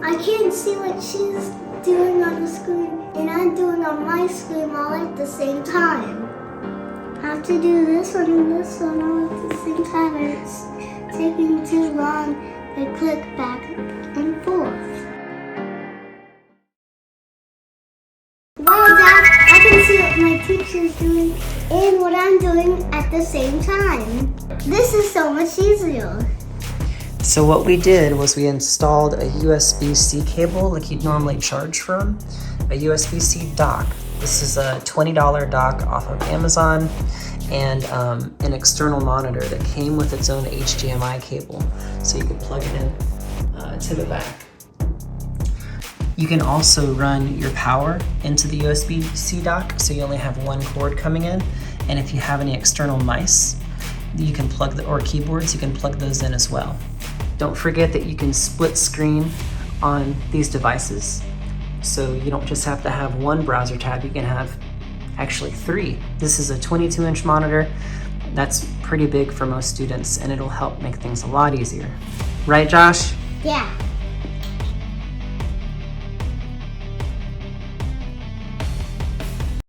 I can't see what she's doing on the screen and I'm doing on my screen all at the same time. I have to do this one and this one all at the same time and it's taking too long to click back and forth. Wow, Dad, I can see what my teacher's doing and what I'm doing at the same time. This is so much easier. So what we did was we installed a USB-C cable like you'd normally charge from, a USB-C dock. This is a $20 dock off of Amazon, and an external monitor that came with its own HDMI cable, so you could plug it in to the back. You can also run your power into the USB-C dock, so you only have one cord coming in, and if you have any external mice, you can plug or keyboards, you can plug those in as well. Don't forget that you can split screen on these devices. So you don't just have to have one browser tab, you can have actually 3. This is a 22-inch monitor. That's pretty big for most students and it'll help make things a lot easier. Right, Josh? Yeah.